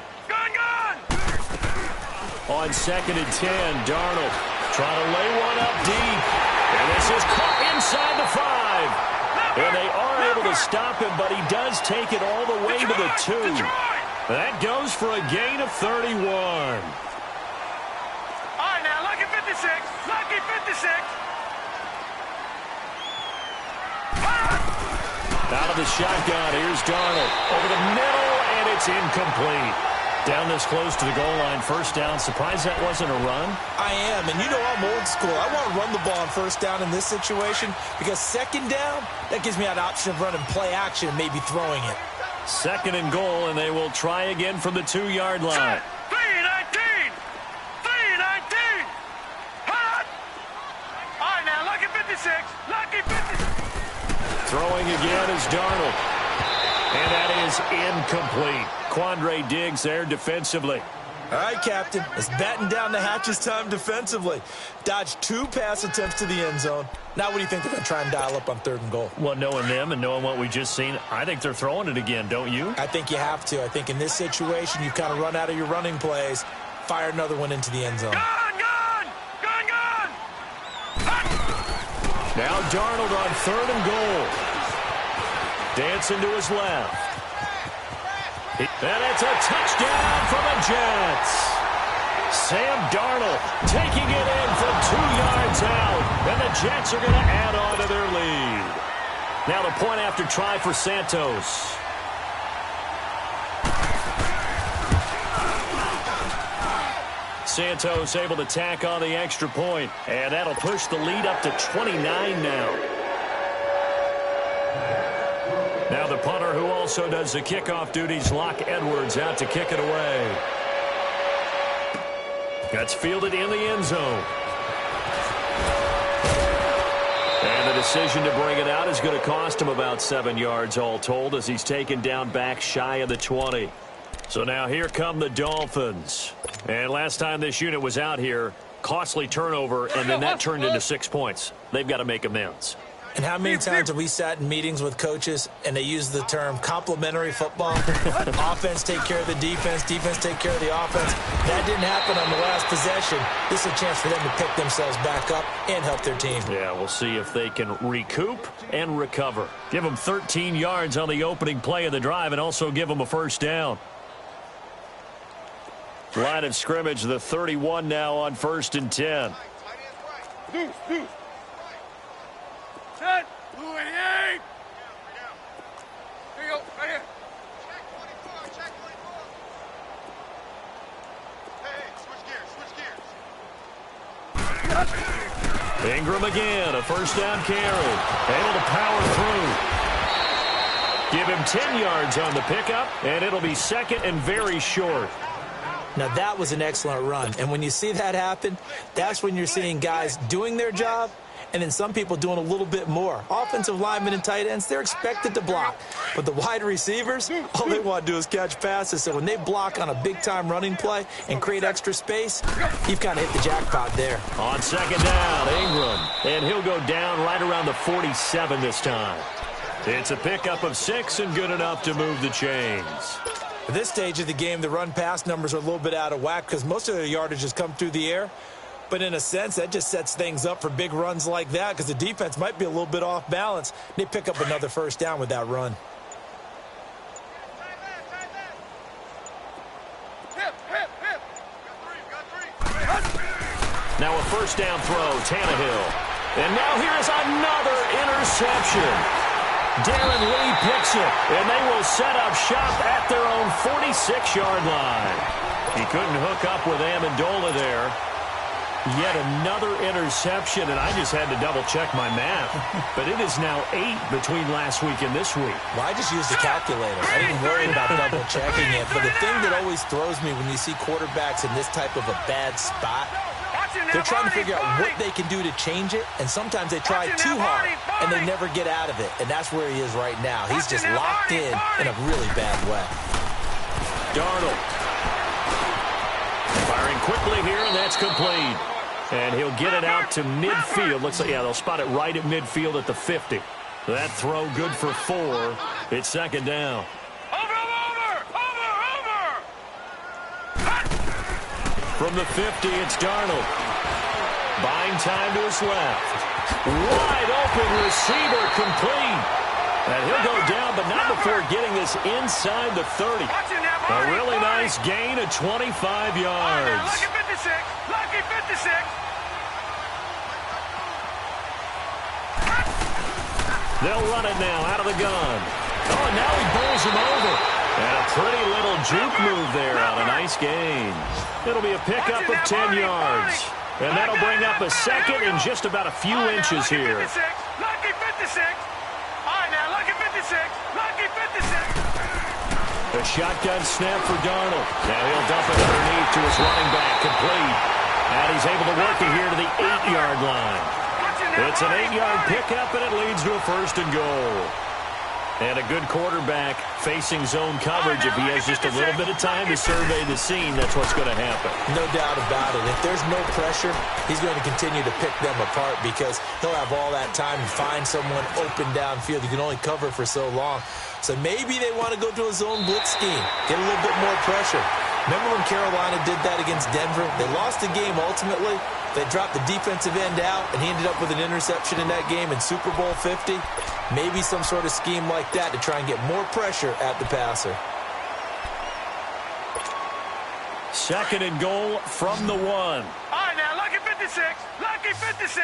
On second and 10, Darnold trying to lay one up deep. And this is caught inside the 5. And they are able to stop him, but he does take it all the way to the 2. That goes for a gain of 31. All right, now, lucky 56. Out of the shotgun, here's Darnold. Over the middle, and it's incomplete. Down this close to the goal line, first down. Surprised that wasn't a run? I am, and you know I'm old school. I want to run the ball on first down in this situation because second down, that gives me that option of running play action and maybe throwing it. Second and goal, and they will try again from the 2-yard line. 3-19! Hot! All right, now, lucky 56. Throwing again is Darnold. And that is incomplete. Quandre Diggs there defensively. All right, Captain. It's batten down the hatches time defensively. Dodged 2 pass attempts to the end zone. Now what do you think they're going to try and dial up on third and goal? Well, knowing them and knowing what we just seen, I think they're throwing it again, don't you? I think you have to. I think in this situation, you've kind of run out of your running plays. Fire another one into the end zone. Gone! Now Darnold on third and goal. Dancing to his left. And it's a touchdown for the Jets. Sam Darnold taking it in from 2 yards out. And the Jets are going to add on to their lead. Now the point after try for Santos. Santos able to tack on the extra point. And that'll push the lead up to 29 now. Now the punter who also does the kickoff duties, Locke Edwards, out to kick it away. That's fielded in the end zone. And the decision to bring it out is going to cost him about 7 yards all told as he's taken down back shy of the 20. So now here come the Dolphins. And last time this unit was out here, costly turnover, and then that turned into 6 points. They've got to make amends. And how many times have we sat in meetings with coaches and they use the term complementary football? Offense take care of the defense, defense take care of the offense. That didn't happen on the last possession. This is a chance for them to pick themselves back up and help their team. Yeah, we'll see if they can recoup and recover. Give them 13 yards on the opening play of the drive and also give them a first down. Line of scrimmage, the 31 now on 1st and 10. Set. Blue 88. Here you go. Right here. Check 24. Hey, switch gears. Ingram again, a first down carry. Able to power through. Give him 10 yards on the pickup, and it'll be second and very short. Now, that was an excellent run. And when you see that happen, that's when you're seeing guys doing their job and then some people doing a little bit more. Offensive linemen and tight ends, they're expected to block. But the wide receivers, all they want to do is catch passes. So when they block on a big-time running play and create extra space, you've kind of hit the jackpot there. On second down, Ingram. And he'll go down right around the 47 this time. It's a pickup of 6 and good enough to move the chains. At this stage of the game, the run-pass numbers are a little bit out of whack because most of their yardage has come through the air. But in a sense, that just sets things up for big runs like that because the defense might be a little bit off balance. They pick up another first down with that run. Now a first down throw, Tannehill. And now here's another interception. Darren Lee picks it, and they will set up shop at their own 46-yard line. He couldn't hook up with Amendola there. Yet another interception, and I just had to double-check my math. But it is now 8 between last week and this week. Well, I just used a calculator. I didn't worry about double-checking it. But the thing that always throws me when you see quarterbacks in this type of a bad spot, they're trying to figure out what they can do to change it, and sometimes they try too hard, and they never get out of it. And that's where he is right now. He's just locked in a really bad way. Darnold. Firing quickly here, and that's complete. And he'll get it out to midfield. Looks like, yeah, they'll spot it right at midfield at the 50. That throw good for 4. It's second down. From the 50, it's Darnold. Buying time to his left. Wide open receiver complete. And he'll go down, but not before getting this inside the 30. A really nice gain of 25 yards. Lucky 56. Lucky 56. They'll run it now out of the gun. Oh, and now he bowls him over. And a pretty little juke move there on a nice gain. It'll be a pickup of 10 yards. And that'll bring up a second in just about a few inches here. Lucky 56. All right, now, lucky 56. Lucky 56. A shotgun snap for Darnold. Now he'll dump it underneath to his running back, complete. And he's able to work it here to the 8-yard line. It's an 8-yard pickup, and it leads to a first and goal. And a good quarterback facing zone coverage. If he has just a little bit of time to survey the scene, that's what's going to happen. No doubt about it. If there's no pressure, he's going to continue to pick them apart because he'll have all that time to find someone open downfield. You can only cover for so long. So maybe they want to go to a zone blitz scheme, get a little bit more pressure. Remember when Carolina did that against Denver? They lost the game ultimately. They dropped the defensive end out, and he ended up with an interception in that game in Super Bowl 50. Maybe some sort of scheme like that to try and get more pressure at the passer. Second and goal from the 1. All right, now, lucky 56. Lucky 56.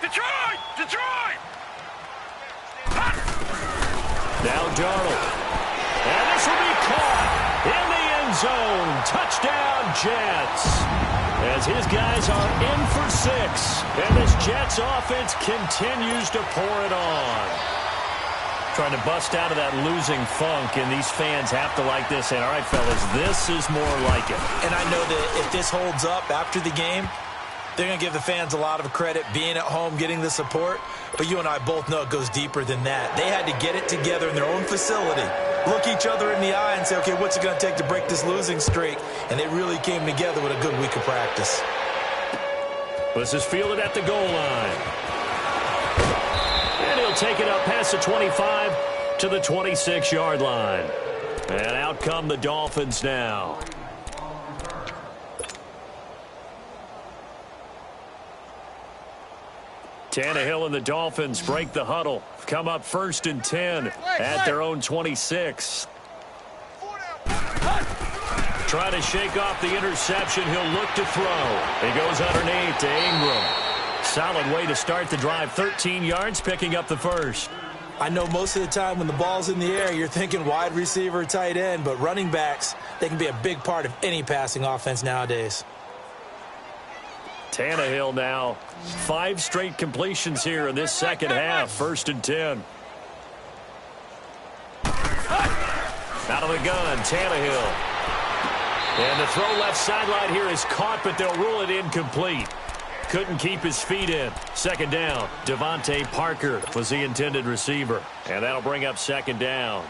Detroit! Detroit! Now Darnold. And this will be caught in the end zone. Touchdown, Jets. As his guys are in for 6. And this Jets offense continues to pour it on. Trying to bust out of that losing funk, and these fans have to like this. And all right, fellas, this is more like it. And I know that if this holds up after the game, they're going to give the fans a lot of credit being at home, getting the support. But you and I both know it goes deeper than that. They had to get it together in their own facility, look each other in the eye and say, okay, what's it going to take to break this losing streak? And they really came together with a good week of practice. This is fielded at the goal line. And he'll take it up past the 25 to the 26-yard line. And out come the Dolphins now. Tannehill and the Dolphins break the huddle. Come up 1st and 10 at their own 26. trying to shake off the interception. He'll look to throw. He goes underneath to Ingram. Solid way to start the drive. 13 yards, picking up the first. I know most of the time when the ball's in the air, you're thinking wide receiver, tight end, but running backs, they can be a big part of any passing offense nowadays. Tannehill now. 5 straight completions here in this second half. 1st and 10. Out of the gun, Tannehill. And the throw left sideline here is caught, but they'll rule it incomplete. Couldn't keep his feet in. 2nd down. Devontae Parker was the intended receiver. And that'll bring up 2nd down.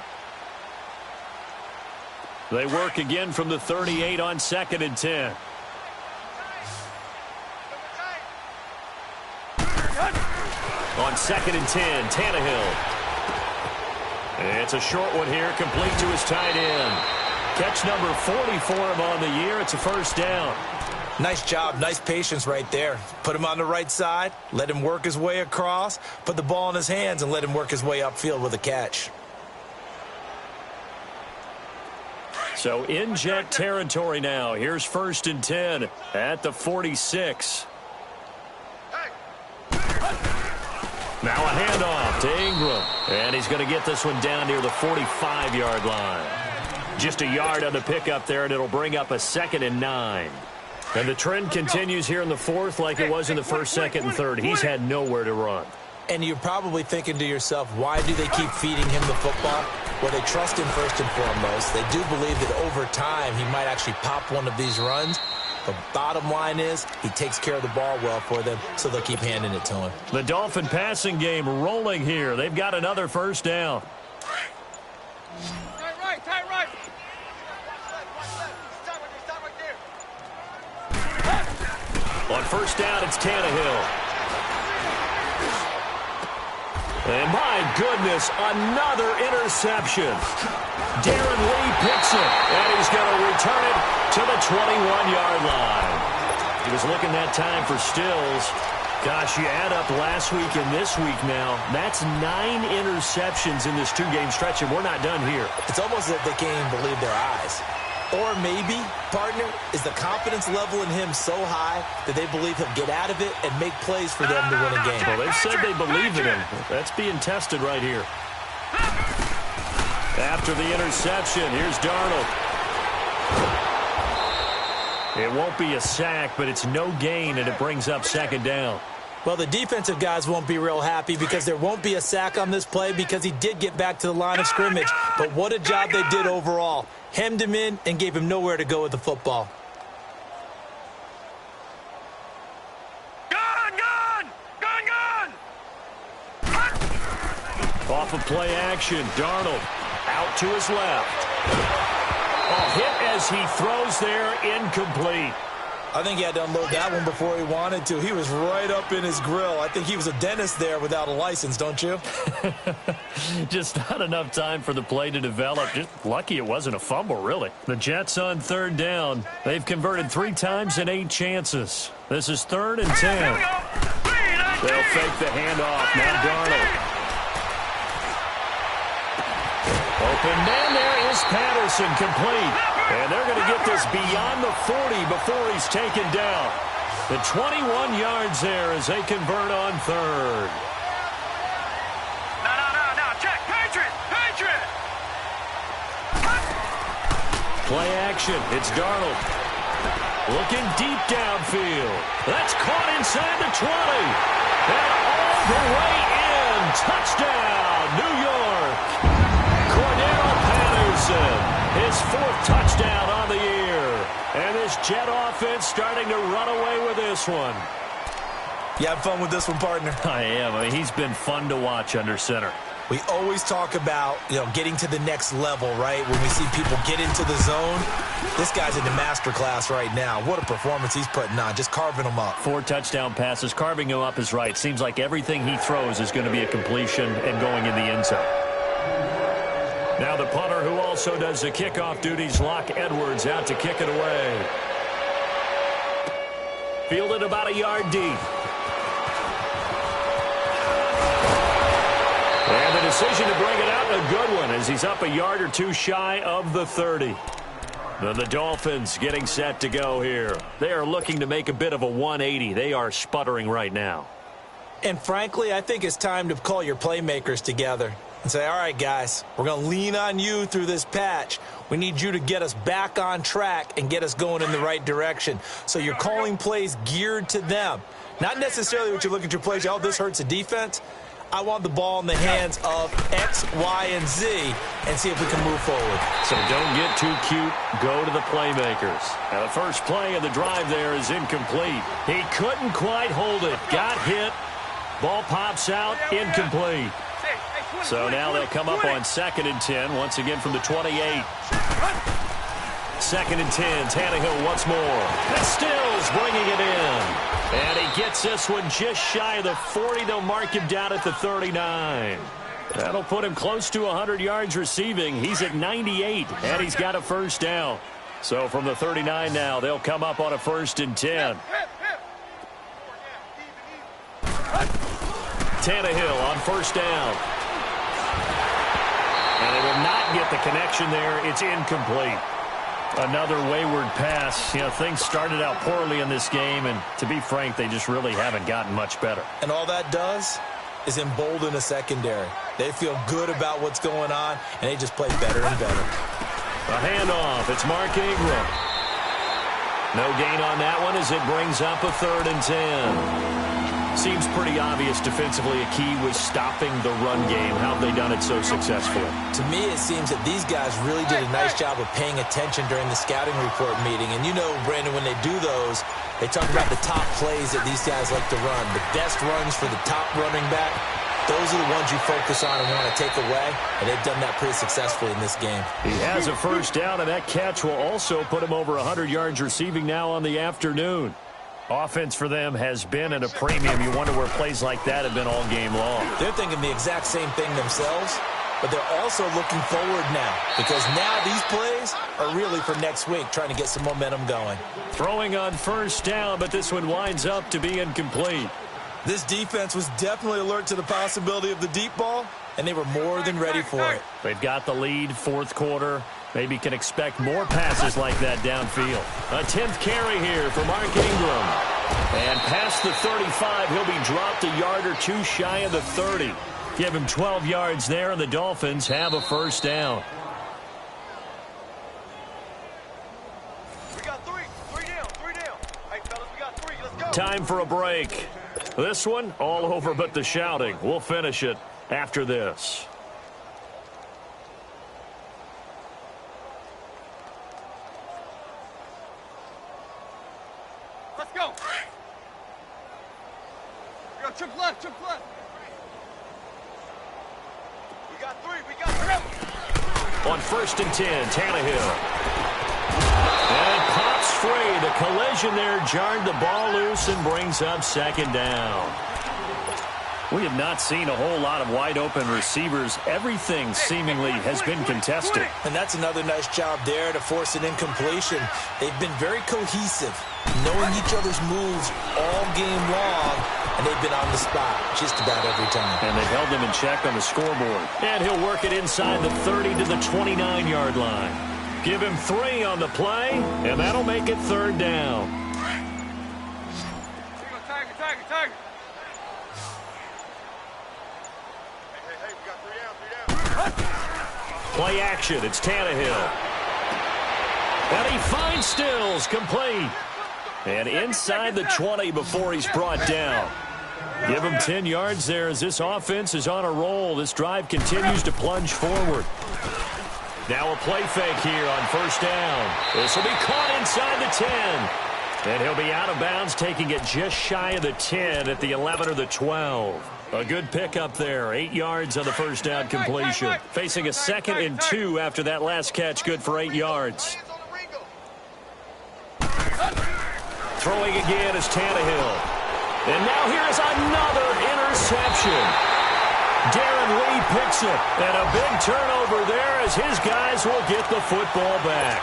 They work again from the 38 on 2nd and 10. On 2nd and 10, Tannehill. It's a short one here, complete to his tight end. Catch number 40 for him on the year. It's a 1st down. Nice job, nice patience right there. Put him on the right side, let him work his way across, put the ball in his hands, and let him work his way upfield with a catch. So in Jet territory now. Here's 1st and 10 at the 46. Now a handoff to Ingram. And he's going to get this one down near the 45-yard line. Just a yard on the pickup there, and it'll bring up a 2nd and 9. And the trend continues here in the 4th like it was in the 1st, 2nd, and 3rd. He's had nowhere to run. And you're probably thinking to yourself, why do they keep feeding him the football? Well, they trust him first and foremost. They do believe that over time he might actually pop one of these runs. The bottom line is he takes care of the ball well for them, so they'll keep handing it to him. The Dolphin passing game rolling here. They've got another 1st down. Tight right. On 1st down, it's Tannehill. And my goodness, another interception. Darren Lee picks it, and he's going to return it to the 21-yard line. He was looking that time for Stills. Gosh, you add up last week and this week now, that's 9 interceptions in this 2-game stretch, and we're not done here. It's almost as if they can't even believe their eyes. Or maybe, partner, is the confidence level in him so high that they believe he'll get out of it and make plays for them to win a game. Well, they've said they believe in him. That's being tested right here. After the interception, here's Darnold. It won't be a sack, but it's no gain, and it brings up 2nd down. Well, the defensive guys won't be real happy because there won't be a sack on this play because he did get back to the line of scrimmage. But what a job they did overall. Hemmed him in and gave him nowhere to go with the football. Gun! Off of play action, Darnold out to his left. A hit as he throws there, incomplete. I think he had to unload that one before he wanted to. He was right up in his grill. I think he was a dentist there without a license, don't you? Just not enough time for the play to develop. Just lucky it wasn't a fumble, really. The Jets on 3rd down. They've converted 3 times in 8 chances. This is 3rd and 10. They'll fake the handoff. Now Darnold. Open man, there is Patterson, complete. And they're going to get this beyond the 40 before he's taken down. The 21 yards there as they convert on 3rd. No. Check. Patriot. Play action. It's Darnold. Looking deep downfield. That's caught inside the 20. And all the way in. Touchdown, New York. Cordero Patterson. His 4th touchdown on the year. And this Jet offense starting to run away with this one. You have fun with this one, partner? I am. I mean, he's been fun to watch under center. We always talk about, getting to the next level, right? When we see people get into the zone. This guy's in the master class right now. What a performance he's putting on, just carving them up. 4 touchdown passes. Carving him up is right. Seems like everything he throws is going to be a completion and going in the end zone. Now the punter who also does the kickoff duties, Locke Edwards, out to kick it away. Fielded about a yard deep. And the decision to bring it out, a good one, as he's up a yard or 2 shy of the 30. The Dolphins getting set to go here. They are looking to make a bit of a 180. They are sputtering right now. And frankly, I think it's time to call your playmakers together and say, all right, guys, we're going to lean on you through this patch. We need you to get us back on track and get us going in the right direction. So you're calling plays geared to them. Not necessarily what you look at your plays, oh, this hurts the defense. I want the ball in the hands of X, Y, and Z and see if we can move forward. So don't get too cute. Go to the playmakers. Now, the first play of the drive there is incomplete. He couldn't quite hold it. Got hit. Ball pops out. Incomplete. So now they'll come up on 2nd and 10, once again from the 28. 2nd and 10. Tannehill once more. And Stills bringing it in. And he gets this one just shy of the 40. They'll mark him down at the 39. That'll put him close to 100 yards receiving. He's at 98, and he's got a first down. So from the 39 now, they'll come up on a 1st and 10. Tannehill on 1st down. And they will not get the connection there. It's incomplete. Another wayward pass. You know, things started out poorly in this game, and to be frank, they just really haven't gotten much better. And all that does is embolden a secondary. They feel good about what's going on, and they just play better and better. A handoff. It's Mark Ingram. No gain on that one as it brings up a 3rd and 10. Seems pretty obvious defensively a key was stopping the run game. How have they done it so successfully? To me, it seems that these guys really did a nice job of paying attention during the scouting report meeting. And you know, Brandon, when they do those, they talk about the top plays that these guys like to run. The best runs for the top running back, those are the ones you focus on and want to take away. And they've done that pretty successfully in this game. He has a first down, and that catch will also put him over 100 yards receiving now on the afternoon. Offense for them has been at a premium. You wonder where plays like that have been all game long. They're thinking the exact same thing themselves, but they're also looking forward now because now these plays are really for next week, trying to get some momentum going. Throwing on 1st down, but this one winds up to be incomplete. This defense was definitely alert to the possibility of the deep ball, and they were more than ready for it. They've got the lead, 4th quarter. Maybe can expect more passes like that downfield. A 10th carry here for Mark Ingram. And past the 35, he'll be dropped a yard or two shy of the 30. Give him 12 yards there, and the Dolphins have a first down. We got three down. Hey, fellas, we got 3. Let's go. Time for a break. This one, all over but the shouting. We'll finish it after this. Let's go. Yo, trip left. We got 3. On 1st and 10, Tannehill. And pops free. The collision there jarred the ball loose and brings up 2nd down. We have not seen a whole lot of wide-open receivers. Everything seemingly has been contested. And that's another nice job there to force an incompletion. They've been very cohesive, knowing each other's moves all game long, and they've been on the spot just about every time. And they held them in check on the scoreboard. And he'll work it inside the 30 to the 29-yard line. Give him 3 on the play, and that'll make it 3rd down. Tiger. Hey, we got 3 down. Play action. It's Tannehill. And he finds Stills complete. And inside the 20 before he's brought down. Give him 10 yards there as this offense is on a roll. This drive continues to plunge forward. Now a play fake here on 1st down. This will be caught inside the 10. And he'll be out of bounds, taking it just shy of the 10 at the 11 or the 12. A good pickup there. 8 yards on the first down completion. Facing a 2nd and 2 after that last catch. Good for 8 yards. Throwing again is Tannehill. And now here's another interception. Darren Lee picks it. And a big turnover there as his guys will get the football back.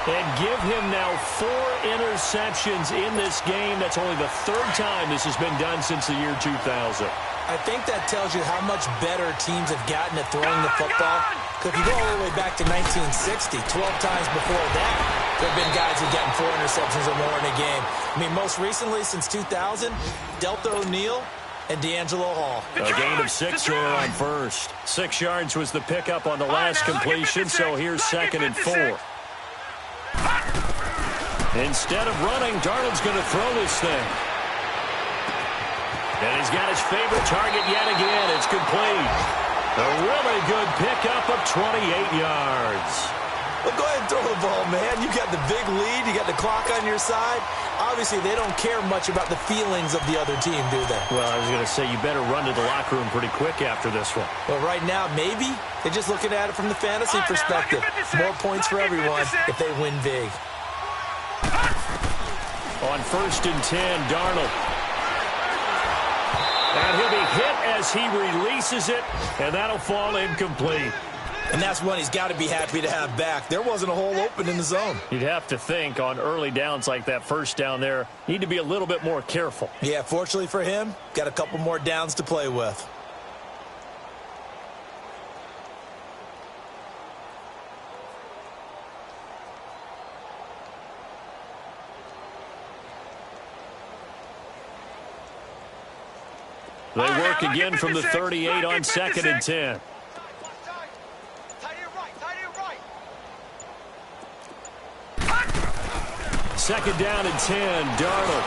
And give him now 4 interceptions in this game. That's only the 3rd time this has been done since the year 2000. I think that tells you how much better teams have gotten at throwing the football. If you go all the way back to 1960, 12 times before that, there have been guys who've gotten 4 interceptions or more in a game. I mean, most recently, since 2000, Delta O'Neal and D'Angelo Hall. A gain of 6 there on first. 6 yards was the pickup on the last completion, so here's 2nd and 4. Instead of running, Darnold's going to throw this thing. And he's got his favorite target yet again. It's complete. A really good pickup of 28 yards. Well, go ahead and throw the ball, man. You got the big lead. You got the clock on your side. Obviously, they don't care much about the feelings of the other team, do they? Well, I was going to say, you better run to the locker room pretty quick after this one. Well, right now, maybe. They're just looking at it from the fantasy perspective. More points for everyone if they win big. On 1st and 10, Darnold. And he'll be hit as he releases it, and that'll fall incomplete. And that's one he's got to be happy to have back. There wasn't a hole open in the zone. You'd have to think on early downs like that first down there, need to be a little bit more careful. Yeah, fortunately for him, got a couple more downs to play with. They work again from the 38 on 2nd and 10. Second down and 10, Darnold.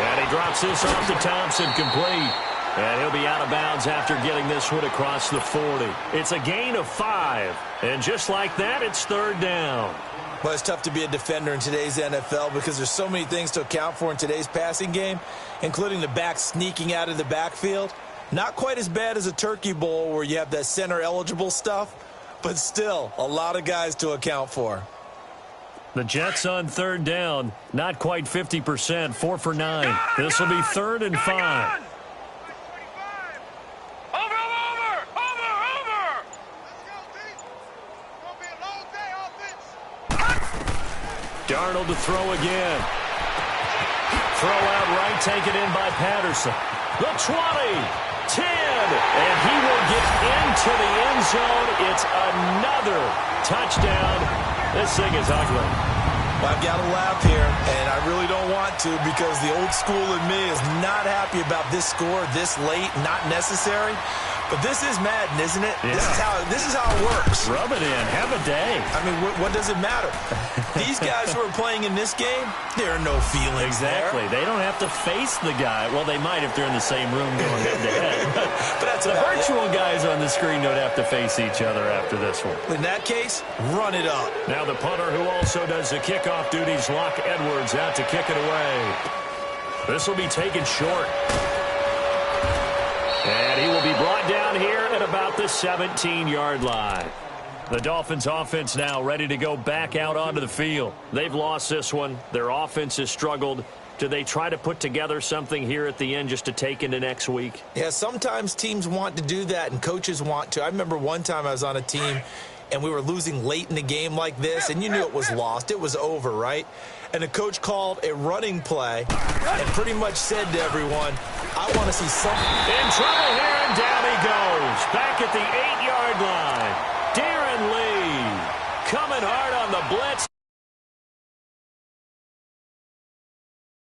And he drops this off to Thompson, complete. And he'll be out of bounds after getting this one across the 40. It's a gain of 5. And just like that, it's 3rd down. Well, it's tough to be a defender in today's NFL because there's so many things to account for in today's passing game, including the back sneaking out of the backfield. Not quite as bad as a turkey bowl where you have that center-eligible stuff, but still a lot of guys to account for. The Jets on 3rd down, not quite 50%, 4 for 9. This will be 3rd and 5. Darnold to throw again. Throw out right, taken in by Patterson. The 20, 10, and he will get into the end zone. It's another touchdown. This thing is ugly. Well, I've got to laugh here, and I really don't want to because the old school in me is not happy about this score this late, not necessary. But this is Madden, isn't it? Yeah. This is how it works. Rub it in. Have a day. I mean, what does it matter? These guys who are playing in this game, there are no feelings Exactly. there. They don't have to face the guy. Well, they might if they're in the same room going head-to-head. But that's the virtual guys on the screen don't have to face each other after this one. In that case, run it up. Now the punter who also does the kickoff duties, Locke Edwards, out to kick it away. This will be taken short. And he will be brought down here at about the 17-yard line. The Dolphins' offense now ready to go back out onto the field. They've lost this one. Their offense has struggled. Do they try to put together something here at the end just to take into next week? Yeah, sometimes teams want to do that and coaches want to. I remember one time I was on a team and we were losing late in the game like this, and you knew it was lost. It was over, right? And the coach called a running play and pretty much said to everyone, I want to see something. In trouble here, and down he goes. Back at the 8-yard line. Darren Lee coming hard on the blitz.